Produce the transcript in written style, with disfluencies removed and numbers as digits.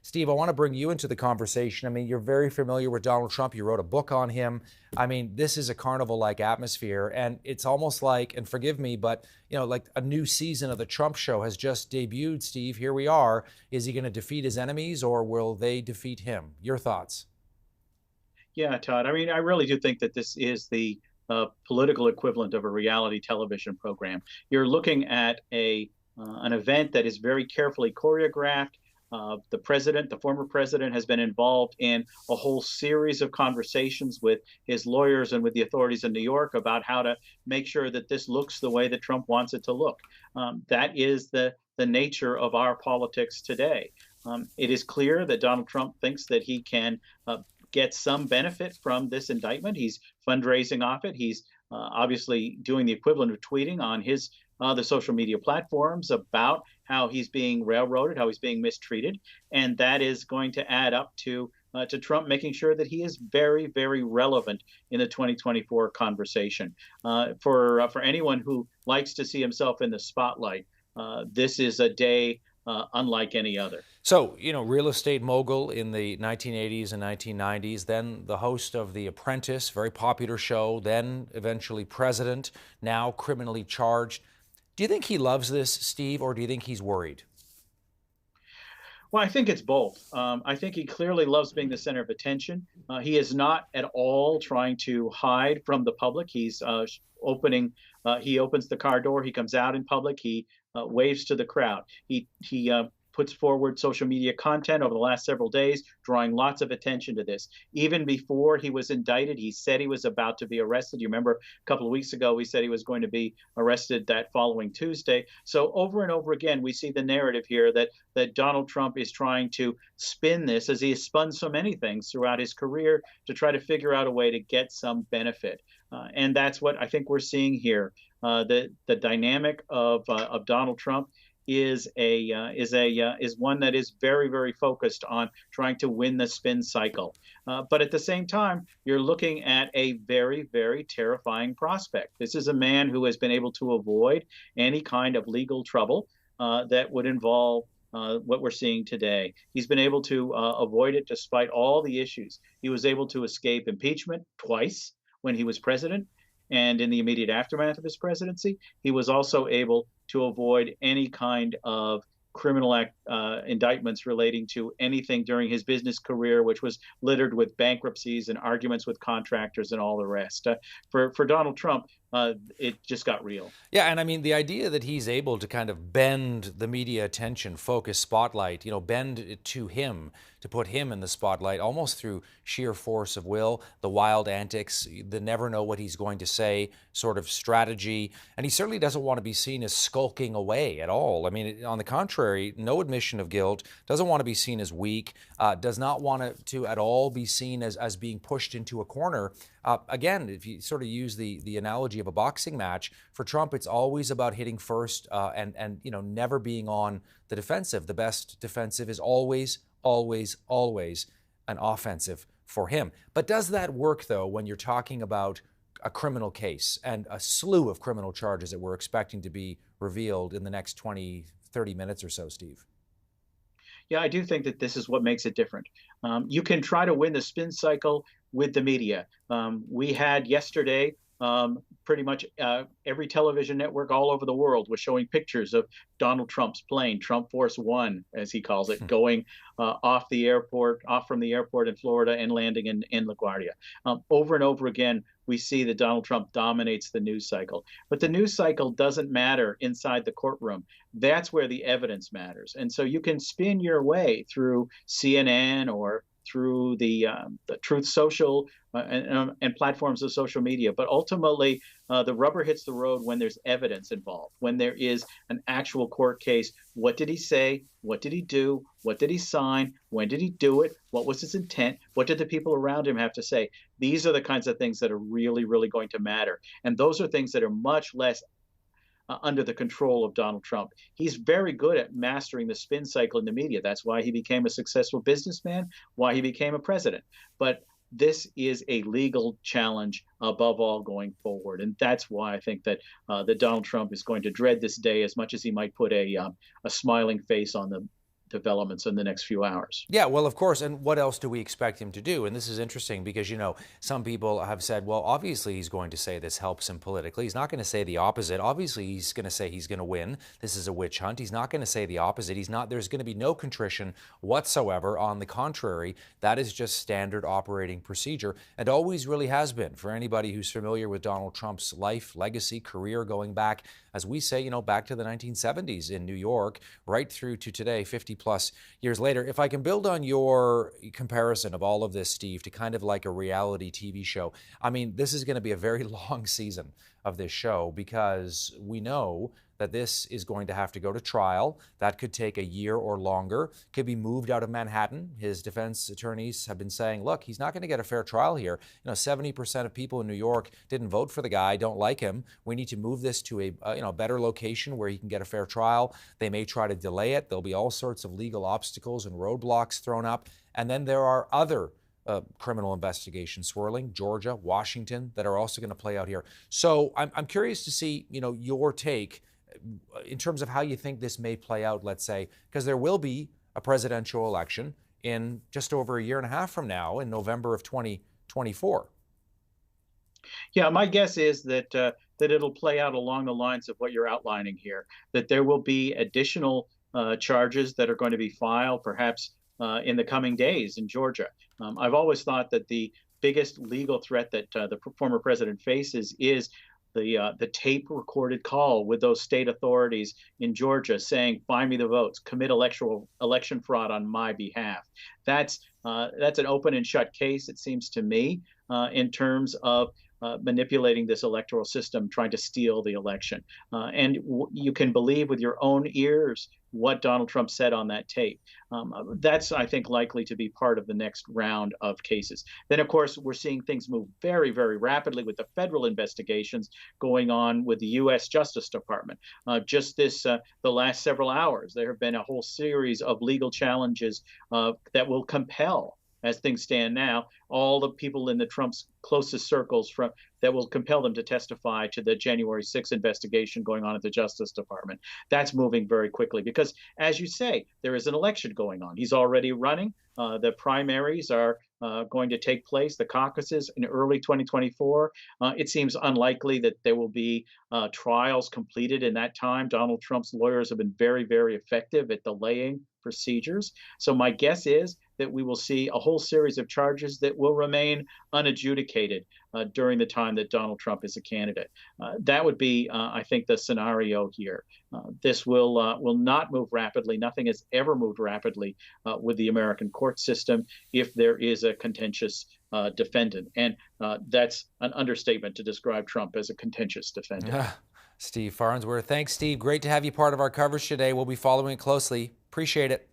Steve, I want to bring you into the conversation. I mean, you're very familiar with Donald Trump. You wrote a book on him. I mean, this is a carnival-like atmosphere, and it's almost like, and forgive me, but, like a new season of the Trump show has just debuted, Steve. Here we are. Is he going to defeat his enemies, or will they defeat him? Your thoughts? Yeah, Todd. I mean, I really do think that this is the political equivalent of a reality television program. You're looking at a an event that is very carefully choreographed. The former president, has been involved in a whole series of conversations with his lawyers and with the authorities in New York about how to make sure that this looks the way that Trump wants it to look. That is the nature of our politics today. It is clear that Donald Trump thinks that he can get some benefit from this indictment. He's fundraising off it. He's obviously doing the equivalent of tweeting on his the social media platforms about how he's being railroaded, how he's being mistreated, and that is going to add up to Trump making sure that he is very, very relevant in the 2024 conversation. For anyone who likes to see himself in the spotlight, this is a day unlike any other. So, real estate mogul in the 1980s and 1990s, then the host of The Apprentice, very popular show, then eventually president, now criminally charged. Do you think he loves this, Steve, or do you think he's worried? Well, I think it's both. I think he clearly loves being the center of attention. He is not at all trying to hide from the public. He's opening. He opens the car door. He comes out in public. He waves to the crowd. He puts forward social media content over the last several days, drawing lots of attention to this. Even before he was indicted, he said he was about to be arrested. You remember a couple of weeks ago, he said he was going to be arrested that following Tuesday. So over and over again, we see the narrative here that Donald Trump is trying to spin this, as he has spun so many things throughout his career, to try to figure out a way to get some benefit. And that's what I think we're seeing here. The dynamic of Donald Trump is one that is very, very focused on trying to win the spin cycle. But at the same time, you're looking at a very, very terrifying prospect. This is a man who has been able to avoid any kind of legal trouble that would involve what we're seeing today. He's been able to avoid it despite all the issues. He was able to escape impeachment twice when he was president. And in the immediate aftermath of his presidency, he was also able to avoid any kind of criminal indictments relating to anything during his business career, which was littered with bankruptcies and arguments with contractors and all the rest. For Donald Trump, it just got real. Yeah, and I mean, the idea that he's able to kind of bend the media attention, focus, spotlight, bend it to him, to put him in the spotlight, almost through sheer force of will, the wild antics, the never know what he's going to say sort of strategy. And he certainly doesn't want to be seen as skulking away at all. I mean, on the contrary, no admission of guilt, doesn't want to be seen as weak, does not want to at all be seen as being pushed into a corner. Again, if you sort of use the analogy of a boxing match, for Trump, it's always about hitting first and never being on the defensive. The best defensive is always an offensive for him. But does that work, though, when you're talking about a criminal case and a slew of criminal charges that we're expecting to be revealed in the next 20, 30 minutes or so, Steve? Yeah, I do think that this is what makes it different. You can try to win the spin cycle with the media. We had yesterday pretty much every television network all over the world was showing pictures of Donald Trump's plane, Trump Force One, as he calls it, going off from the airport in Florida and landing in LaGuardia. Over and over again, we see that Donald Trump dominates the news cycle. But the news cycle doesn't matter inside the courtroom. That's where the evidence matters. And so you can spin your way through CNN or through the Truth Social and platforms of social media. But ultimately, the rubber hits the road when there's evidence involved, when there is an actual court case. What did he say? What did he do? What did he sign? When did he do it? What was his intent? What did the people around him have to say? These are the kinds of things that are really, really going to matter. And those are things that are much less under the control of Donald Trump. He's very good at mastering the spin cycle in the media. That's why he became a successful businessman, why he became a president. But this is a legal challenge above all going forward. And that's why I think that Donald Trump is going to dread this day as much as he might put a smiling face on developments in the next few hours. Yeah, well, of course. And what else do we expect him to do? And this is interesting because, some people have said, well, obviously he's going to say this helps him politically. He's not going to say the opposite. Obviously, he's going to say he's going to win. This is a witch hunt. He's not going to say the opposite. There's going to be no contrition whatsoever. On the contrary, that is just standard operating procedure and always really has been for anybody who's familiar with Donald Trump's life, legacy, career going back, as we say, back to the 1970s in New York, right through to today, 50 plus years later. If I can build on your comparison of all of this, Steve, to kind of like a reality TV show, I mean, this is going to be a very long season of this show because we know that this is going to have to go to trial. That could take a year or longer, could be moved out of Manhattan. His defense attorneys have been saying, look, he's not going to get a fair trial here. 70% of people in New York didn't vote for the guy, don't like him. We need to move this to a better location where he can get a fair trial. They may try to delay it. There'll be all sorts of legal obstacles and roadblocks thrown up. And then there are other criminal investigations swirling, Georgia, Washington, that are also going to play out here. So I'm curious to see, your take in terms of how you think this may play out, let's say, because there will be a presidential election in just over a year and a half from now in November of 2024. Yeah, my guess is that it'll play out along the lines of what you're outlining here, that there will be additional charges that are going to be filed, perhaps in the coming days in Georgia. I've always thought that the biggest legal threat that the former president faces is the tape recorded call with those state authorities in Georgia saying, "Find me the votes, commit election fraud on my behalf." That's an open and shut case, it seems to me, in terms of manipulating this electoral system, trying to steal the election. And you can believe with your own ears what Donald Trump said on that tape. That's, I think, likely to be part of the next round of cases. Then, of course, we're seeing things move very, very rapidly with the federal investigations going on with the U.S. Justice Department. Just the last several hours, there have been a whole series of legal challenges that will compel, as things stand now, all the people in the Trump's closest circles that will compel them to testify to the January 6th investigation going on at the Justice Department. That's moving very quickly because, as you say, there is an election going on. He's already running. The primaries are going to take place, the caucuses, in early 2024. It seems unlikely that there will be trials completed in that time. Donald Trump's lawyers have been very, very effective at delaying procedures. So my guess is that we will see a whole series of charges that will remain unadjudicated during the time that Donald Trump is a candidate. That would be, I think, the scenario here. This will not move rapidly. Nothing has ever moved rapidly with the American court system if there is a contentious defendant. And that's an understatement to describe Trump as a contentious defendant. Steve Farnsworth. Thanks, Steve. Great to have you part of our coverage today. We'll be following it closely. Appreciate it.